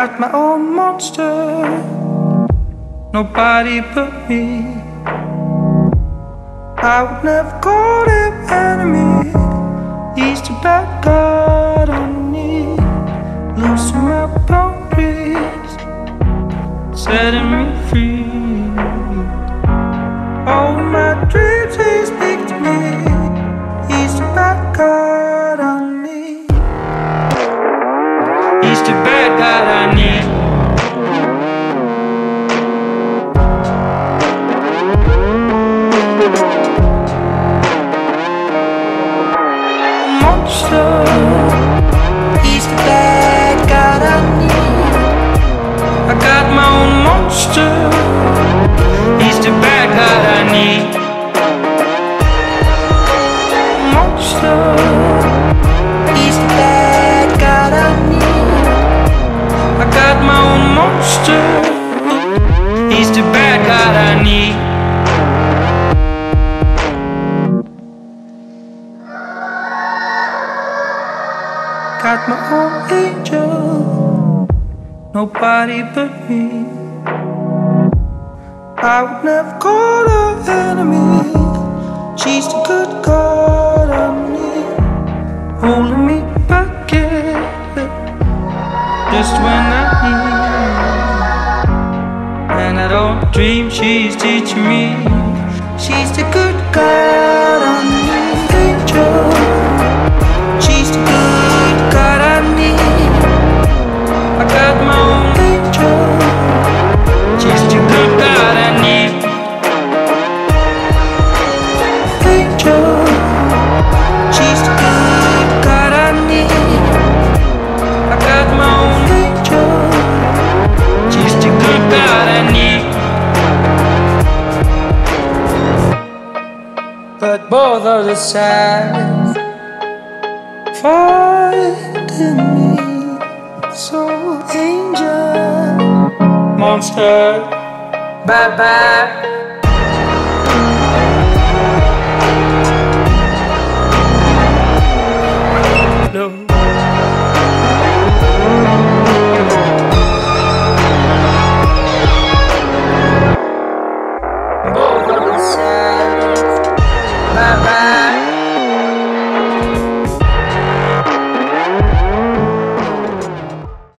got my own monster, nobody but me. I would never call him enemy. He's the bad God on me, loosen my boundaries, setting me free. All my dreams, he speak to me. He's the bad God on me. He's the bad God I need. Monster, he's the bad God I need. I got my own monster, he's the bad God I need. Monster, he's the bad God I need. I got my own monster, he's the bad God I need. Got my own angel, nobody but me. I would never call her enemy. She's the good God on me, holding me back, yeah, just when I need. And I don't dream, she's teaching me. She's the good God on me, angel. She's the good God I need. I got my own angel. She's the good God I need. Angel. She's the good God I need. I got my own angel. She's the good God I need. But both of the sides fighting me. So angel, monster, bye bye.